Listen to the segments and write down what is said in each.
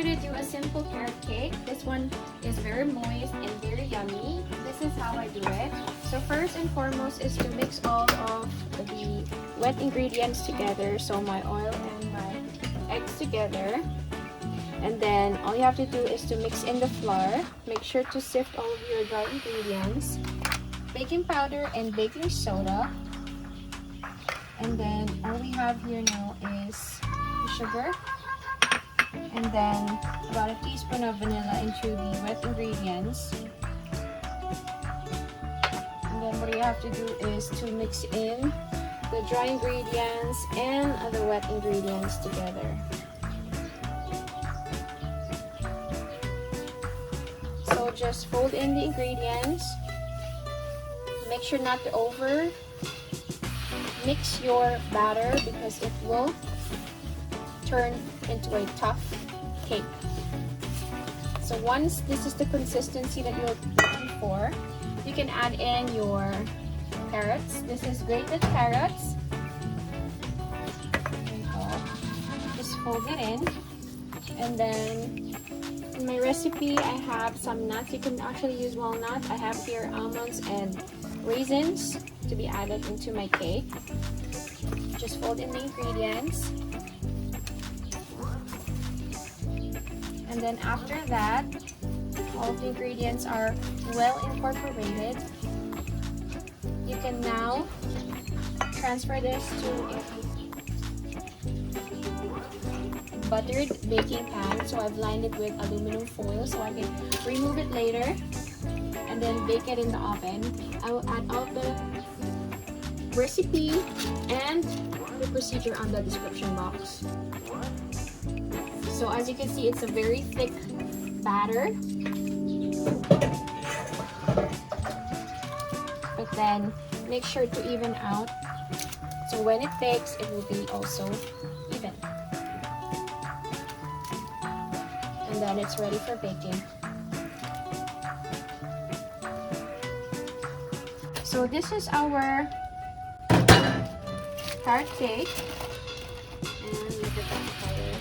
gonna do a simple carrot cake. This one is very moist and very yummy. This is how I do it. So first and foremost is to mix all of the wet ingredients together. So my oil and my eggs together. And then all you have to do is to mix in the flour. Make sure to sift all of your dry ingredients. Baking powder and baking soda. And then all we have here now is the sugar. And then about a teaspoon of vanilla into the wet ingredients. And then what you have to do is to mix in the dry ingredients and the wet ingredients together. So just fold in the ingredients. Make sure not to over mix your batter because it will turn into a tough cake. So once this is the consistency that you're looking for, you can add in your carrots. This is grated carrots. Just fold it in. And then in my recipe, I have some nuts. You can actually use walnuts. I have here almonds and raisins to be added into my cake. Just fold in the ingredients. And then after that, all of the ingredients are well incorporated. You can now transfer this to a buttered baking pan. So I've lined it with aluminum foil so I can remove it later and then bake it in the oven. I will add all the recipe and the procedure on the description box. So as you can see, it's a very thick batter. But then make sure to even out. So when it bakes, it will be also even. And then it's ready for baking. So this is our carrot cake. And look at that color.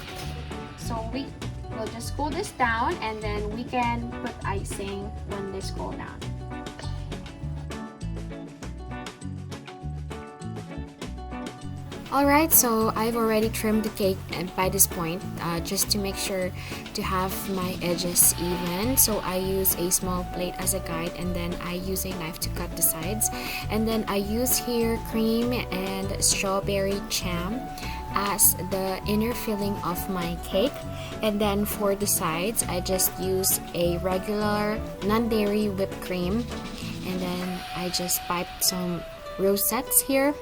So we will just cool this down and then we can put icing when this cool down. Alright, so I've already trimmed the cake by this point just to make sure to have my edges even. So I use a small plate as a guide and then I use a knife to cut the sides. And then I use here cream and strawberry jam as the inner filling of my cake. And then for the sides, I just use a regular non-dairy whipped cream. And then I just piped some rosettes here,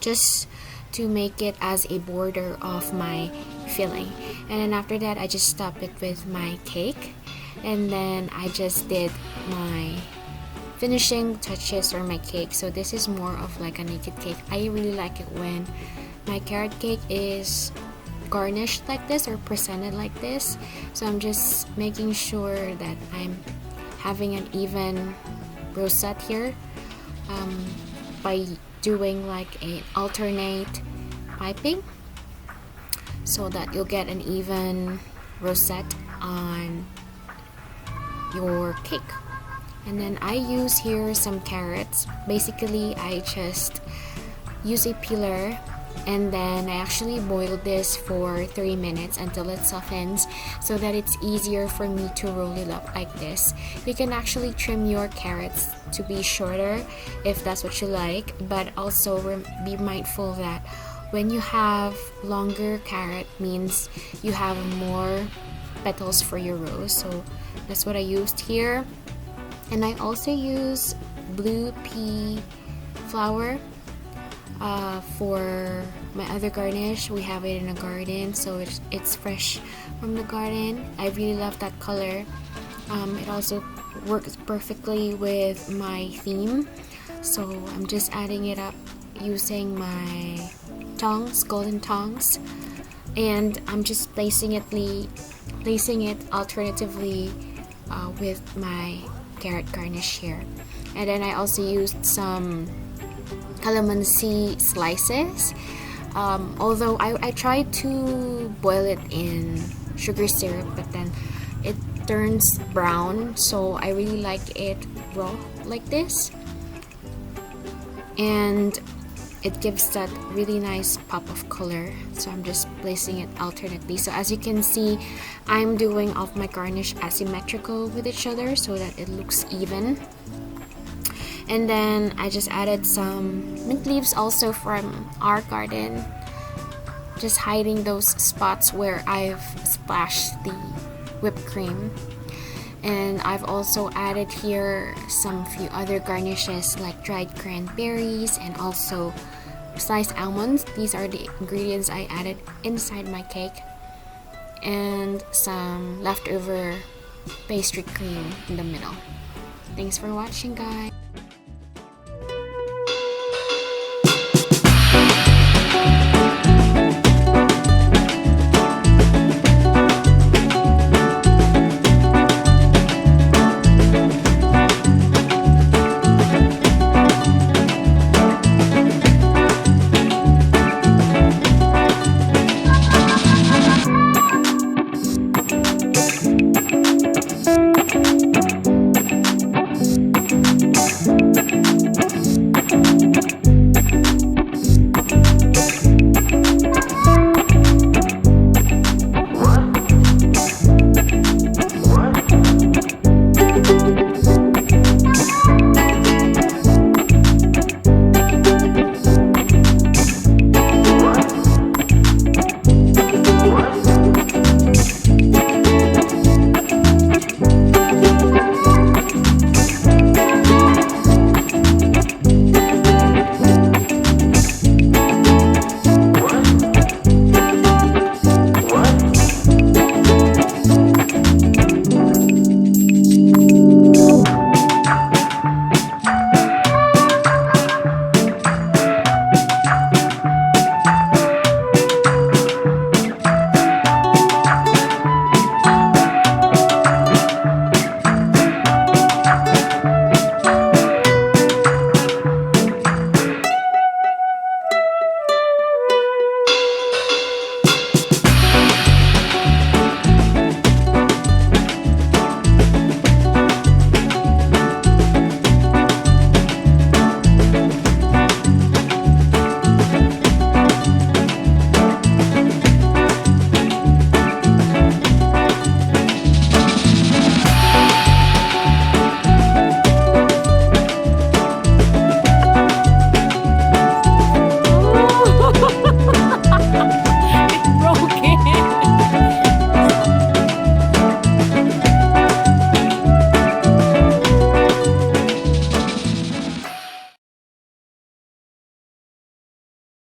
just to make it as a border of my filling. And then after that, I just top it with my cake. And then I just did my finishing touches on my cake. So this is more of like a naked cake. I really like it when my carrot cake is garnished like this or presented like this. So I'm just making sure that I'm having an even rosette here by doing like an alternate piping so that you'll get an even rosette on your cake. And then I use here some carrots. Basically I just use a peeler and then I actually boiled this for 30 minutes until it softens so that it's easier for me to roll it up like this. You can actually trim your carrots to be shorter if that's what you like, but also be mindful that when you have longer carrot means you have more petals for your rose. So that's what I used here. And I also use blue pea flour for my other garnish. We have it in a garden, so it's fresh from the garden. I really love that color. It also works perfectly with my theme, so I'm just adding it up using my tongs, golden tongs, and I'm just placing it alternatively with my carrot garnish here. And then I also used some calamansi slices, although I tried to boil it in sugar syrup, but then it turns brown, so I really like it raw like this, and it gives that really nice pop of color. So I'm just placing it alternately. So as you can see, I'm doing all of my garnish asymmetrical with each other so that it looks even. And then I just added some mint leaves also from our garden, just hiding those spots where I've splashed the whipped cream. And I've also added here some few other garnishes like dried cranberries and also sliced almonds. These are the ingredients I added inside my cake, and some leftover pastry cream in the middle. Thanks for watching, guys.